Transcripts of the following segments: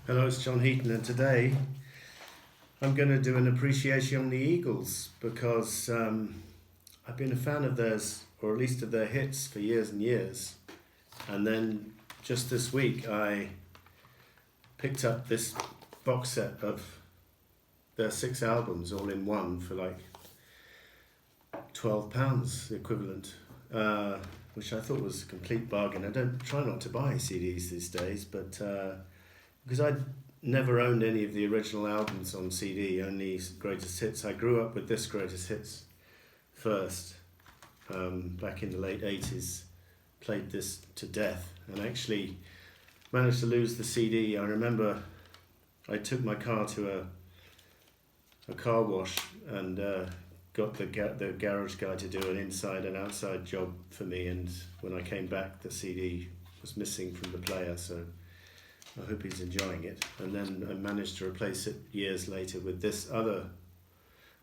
Hello, it's John Heaton, and today I'm going to do an appreciation on the Eagles because I've been a fan of theirs, or at least of their hits, for years and years. And then just this week I picked up this box set of their 6 albums all in one for like £12, the equivalent, which I thought was a complete bargain. I don't try not to buy CDs these days, but because I'd never owned any of the original albums on CD, only greatest hits. I grew up with this greatest hits first, back in the late 80s, played this to death, and actually managed to lose the CD. I remember I took my car to a car wash and got the garage guy to do an inside and outside job for me, and when I came back the CD was missing from the player, so I hope he's enjoying it. And then I managed to replace it years later with this other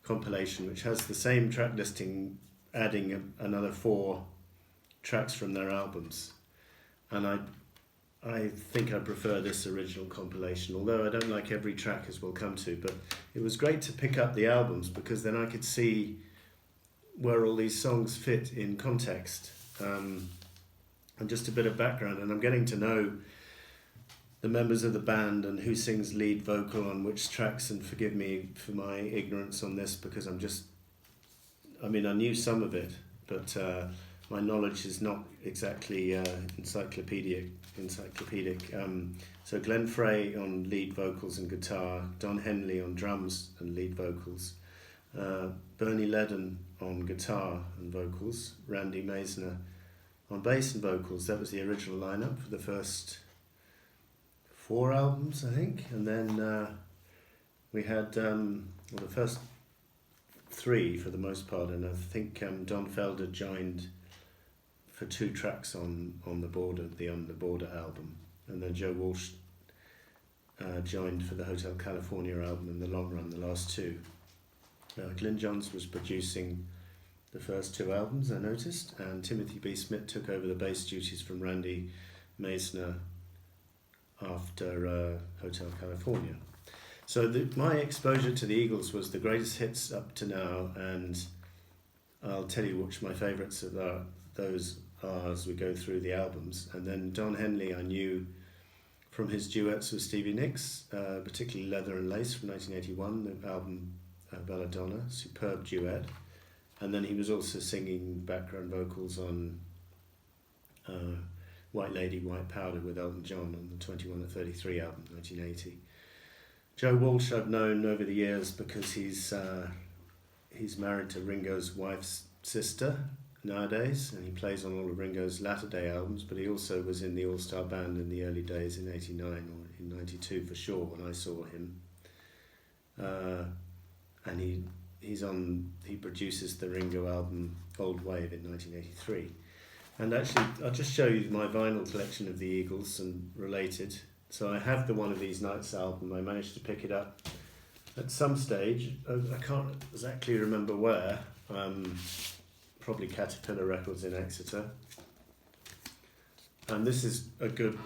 compilation which has the same track listing, adding another 4 tracks from their albums, and I think I prefer this original compilation, although I don't like every track, as we'll come to. But it was great to pick up the albums because then I could see where all these songs fit in context, and just a bit of background, and I'm getting to know the members of the band and who sings lead vocal on which tracks, and forgive me for my ignorance on this because I knew some of it, but my knowledge is not exactly encyclopedic. So Glenn Frey on lead vocals and guitar, Don Henley on drums and lead vocals, Bernie Ledden on guitar and vocals, Randy Meisner on bass and vocals. That was the original lineup for the first 4 albums, I think, and then we had the first 3 for the most part, and I think Don Felder joined for 2 tracks on the Border album, and then Joe Walsh joined for the Hotel California album in the long run, the last 2. Glyn Johns was producing the first 2 albums, I noticed, and Timothy B. Smith took over the bass duties from Randy Meisner after Hotel California. So my exposure to the Eagles was the greatest hits up to now, and I'll tell you which my favourites of those are as we go through the albums. And then Don Henley I knew from his duets with Stevie Nicks, particularly Leather and Lace from 1981, the album Belladonna, superb duet. And then he was also singing background vocals on White Lady, White Powder with Elton John on the 21 at 33 album, 1980. Joe Walsh I've known over the years because he's married to Ringo's wife's sister nowadays, and he plays on all of Ringo's latter day albums, but he also was in the All-Star Band in the early days in 89 or in 92 for sure when I saw him. And he produces the Ringo album Old Wave in 1983. And actually, I'll just show you my vinyl collection of the Eagles and related. So I have the One of These Nights album. I managed to pick it up at some stage. I can't exactly remember where. Probably Caterpillar Records in Exeter. And this is a good,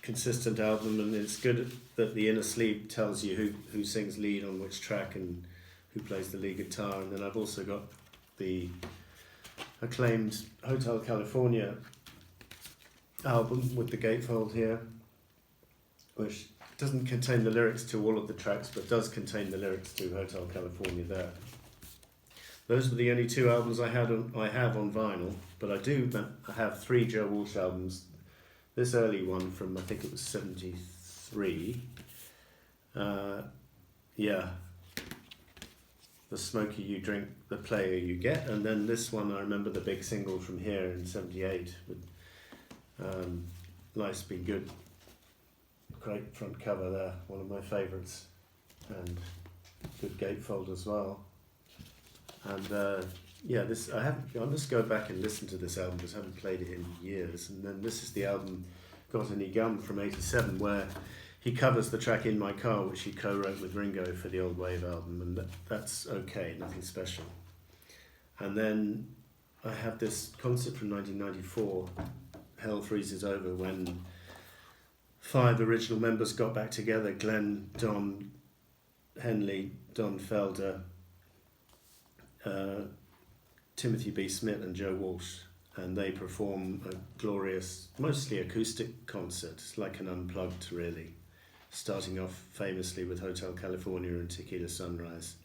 consistent album, and it's good that the inner sleeve tells you who sings lead on which track and who plays the lead guitar. And then I've also got the acclaimed Hotel California album with the gatefold here, which doesn't contain the lyrics to all of the tracks, but does contain the lyrics to Hotel California there. Those were the only 2 albums I have on vinyl, but I have 3 Joe Walsh albums. This early one from, I think it was 73. The Smoker You Drink, the Player You Get, and then this one I remember the big single from here in 78 with Life's Been Good. Great front cover there, one of my favourites, and good gatefold as well. And I'll just go back and listen to this album because I haven't played it in years. And then this is the album Got Any Gum from 87, where he covers the track In My Car, which he co-wrote with Ringo for the Old Wave album, and that's okay, nothing special. And then I have this concert from 1994, Hell Freezes Over, when 5 original members got back together: Glenn, Don Henley, Don Felder, Timothy B. Smith and Joe Walsh, and they perform a glorious, mostly acoustic concert. It's like an unplugged, really, starting off famously with Hotel California and Tequila Sunrise,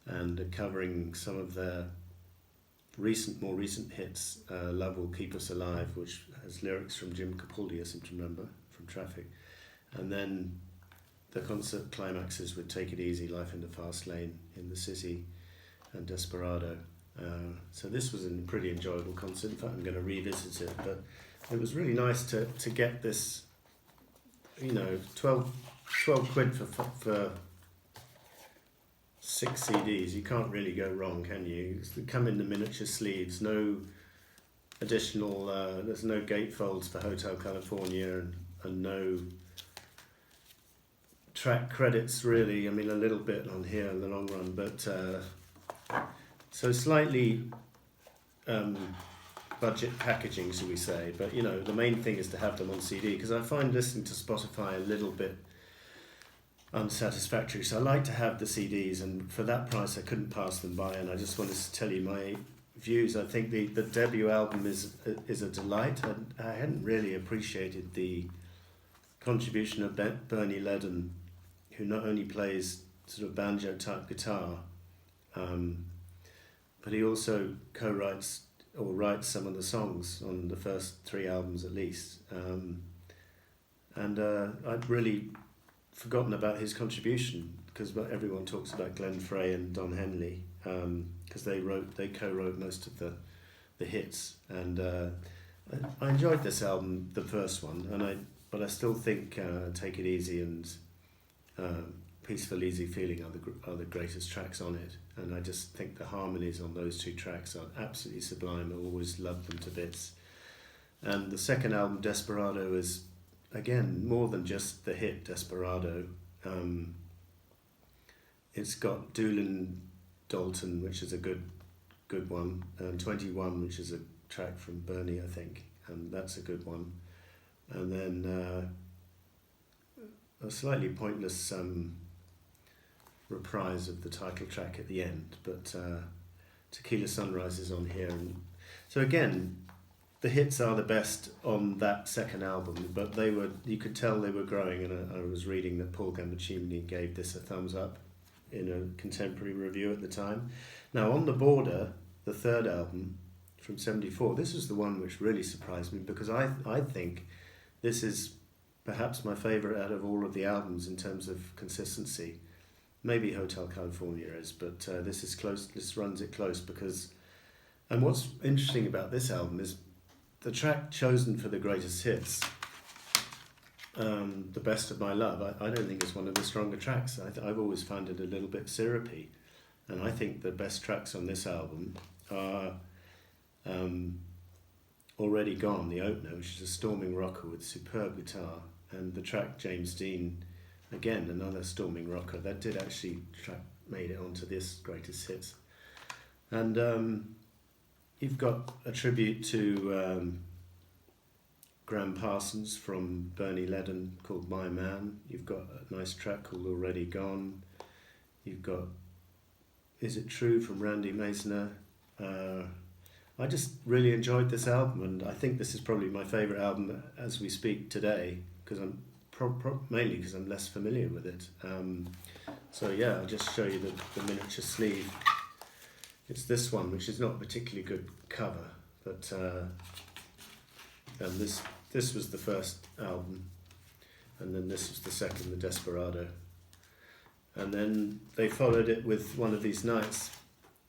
and covering some of their more recent hits. Love Will Keep Us Alive, which has lyrics from Jim Capaldi, I seem to remember, from Traffic. And then the concert climaxes with Take It Easy, Life in the Fast Lane, In the City, and Desperado. So this was a pretty enjoyable concert. In fact, I'm going to revisit it, but it was really nice to get this, 12 quid for 6 CDs. You can't really go wrong, can you? They come in the miniature sleeves, no additional, there's no gatefolds for Hotel California, and no track credits really. I mean, a little bit on here in the long run, but so slightly budget packaging, shall we say, but the main thing is to have them on CD, because I find listening to Spotify a little bit unsatisfactory, so I like to have the CDs, and for that price I couldn't pass them by. And I just wanted to tell you my views. I think the debut album is a delight. I hadn't really appreciated the contribution of Bernie Ledden, who not only plays sort of banjo type guitar, but he also co-writes or writes some of the songs on the first 3 albums at least. And I'd really forgotten about his contribution, because everyone talks about Glenn Frey and Don Henley, because they co-wrote most of the hits. And I enjoyed this album, the first one, but I still think Take It Easy and Peaceful Easy Feeling are the greatest tracks on it. And I just think the harmonies on those 2 tracks are absolutely sublime. I always loved them to bits. And the second album, Desperado, is again more than just the hit Desperado. It's got Doolin Dalton, which is a good one, and 21, which is a track from Bernie, I think, and that's a good one. And then a slightly pointless reprise of the title track at the end, but Tequila Sunrise is on here. And so again, the hits are the best on that second album, but you could tell they were growing, and I was reading that Paul Gambaccini gave this a thumbs up in a contemporary review at the time. Now, On the Border, the third album from '74, this is the one which really surprised me, because I think this is perhaps my favourite out of all of the albums in terms of consistency. Maybe Hotel California is, but this is close. This runs it close, because, and what's interesting about this album is the track chosen for the greatest hits, The Best of My Love. I don't think it's one of the stronger tracks. I've always found it a little bit syrupy, and I think the best tracks on this album are Already Gone, the opener, which is a storming rocker with superb guitar, and the track James Dean, again another storming rocker that did actually made it onto this greatest hits. And you've got a tribute to Graham Parsons from Bernie Ledden called My Man. You've got a nice track called Already Gone. You've got Is It True from Randy Meisner. I just really enjoyed this album, and I think this is probably my favourite album as we speak today, because I'm mainly because I'm less familiar with it. So yeah, I'll just show you the miniature sleeve. It's this one, which is not a particularly good cover, but and this was the first album, and then this was the second, the Desperado, and then they followed it with One of These Nights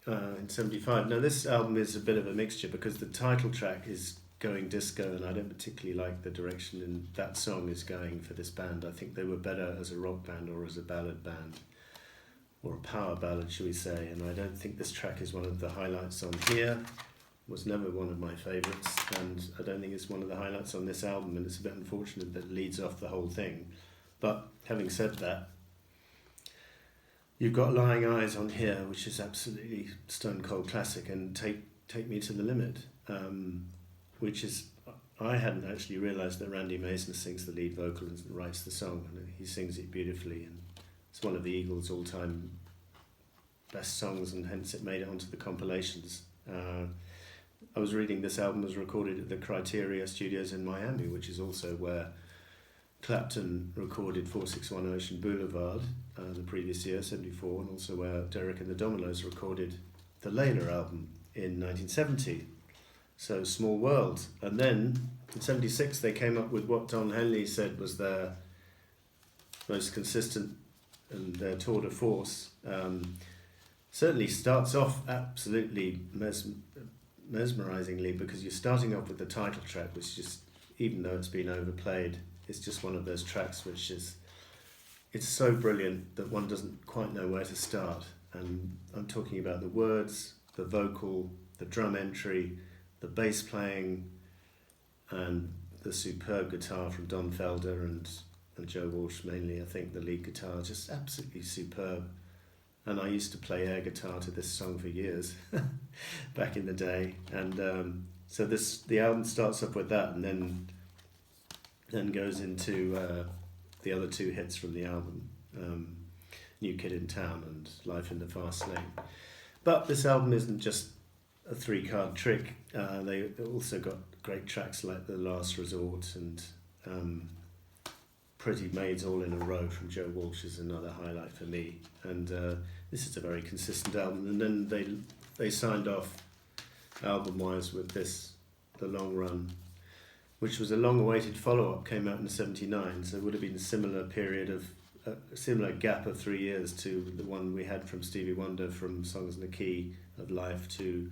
in '75. Now this album is a bit of a mixture, because the title track is going disco, and I don't particularly like the direction that song is going for this band. I think they were better as a rock band or as a ballad band, or a power ballad, shall we say, and I don't think this track is one of the highlights on here. It was never one of my favourites, and I don't think it's one of the highlights on this album, and it's a bit unfortunate that it leads off the whole thing. But having said that, you've got Lying Eyes on here, which is absolutely stone cold classic, and Take Me to the Limit, which is I hadn't actually realised that Randy Meisner sings the lead vocal and writes the song, and he sings it beautifully, and it's one of the Eagles' all-time best songs, and hence it made it onto the compilations. I was reading this album was recorded at the Criteria Studios in Miami, which is also where Clapton recorded 461 Ocean Boulevard the previous year, 74, and also where Derek and the Dominos recorded the Layla album in 1970. So small world. And then in 76 they came up with what Don Henley said was their most consistent and their tour de force. Certainly starts off absolutely mesmerizingly, because you're starting off with the title track, which just, even though it's been overplayed, it's just one of those tracks which is, it's so brilliant that one doesn't quite know where to start. And I'm talking about the words, the vocal, the drum entry, the bass playing, and the superb guitar from Don Felder and Joe Walsh mainly. I think the lead guitar, just absolutely superb. And I used to play air guitar to this song for years, back in the day. And so the album starts off with that, and then goes into the other two hits from the album, New Kid in Town and Life in the Fast Lane. But this album isn't just a three-card trick. They also got great tracks like The Last Resort and Pretty Maids All in a Row from Joe Walsh is another highlight for me. And this is a very consistent album. And then they signed off album-wise with this, The Long Run, which was a long-awaited follow-up, came out in '79, so it would have been a similar period of, a similar gap of 3 years to the one we had from Stevie Wonder, from Songs in the Key of Life to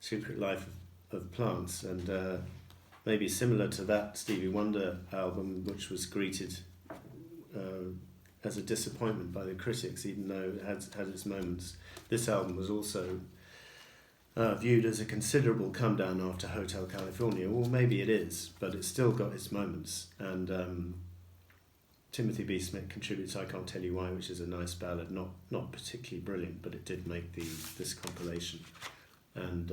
Secret Life of Plants, and maybe similar to that Stevie Wonder album, which was greeted as a disappointment by the critics, even though it had its moments. This album was also viewed as a considerable come down after Hotel California. Well, maybe it is, but it's still got its moments. And Timothy B. Smith contributes I Can't Tell You Why, which is a nice ballad, not particularly brilliant, but it did make this compilation. And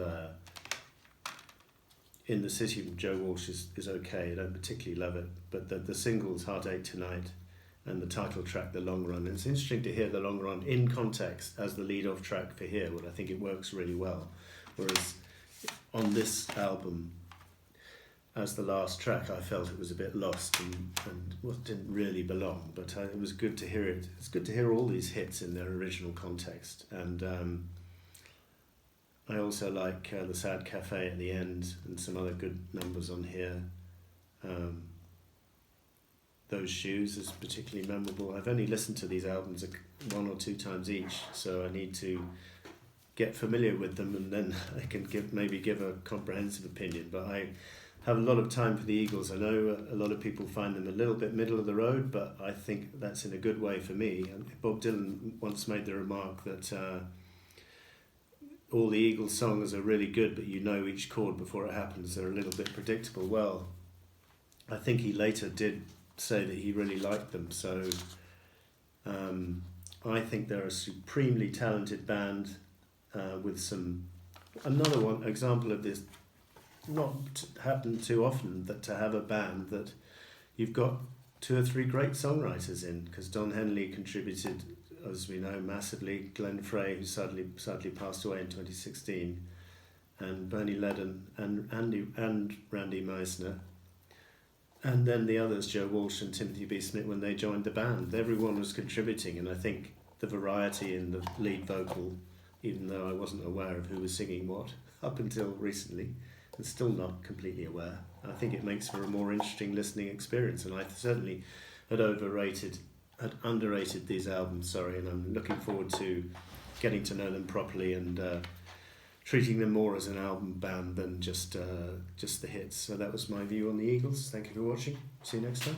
In the City from Joe Walsh is okay. I don't particularly love it, but the singles Heartache Tonight and the title track The Long Run, and it's interesting to hear The Long Run in context as the lead-off track for here. Well, I think it works really well, whereas on this album as the last track I felt it was a bit lost and didn't really belong, but it was good to hear it. It's good to hear all these hits in their original context. And I also like The Sad Cafe at the end and some other good numbers on here. Those Shoes is particularly memorable. I've only listened to these albums one or two times each, so I need to get familiar with them, and then I can give a comprehensive opinion. But I have a lot of time for the Eagles. I know a lot of people find them a little bit middle of the road, but I think that's in a good way for me. And Bob Dylan once made the remark that all the Eagles songs are really good, but you know each chord before it happens. They're a little bit predictable. Well, I think he later did say that he really liked them. So I think they're a supremely talented band with another one example of this. Not happen too often that to have a band that you've got two or three great songwriters in, because Don Henley contributed, as we know, massively. Glenn Frey, who sadly passed away in 2016, and Bernie Ledden and Randy Meisner, and then the others, Joe Walsh and Timothy B. Smith, when they joined the band. Everyone was contributing, and I think the variety in the lead vocal, even though I wasn't aware of who was singing what up until recently, and still not completely aware, I think it makes for a more interesting listening experience, and I certainly had underrated these albums, and I'm looking forward to getting to know them properly and treating them more as an album band than just the hits. So that was my view on the Eagles. Thank you for watching. See you next time.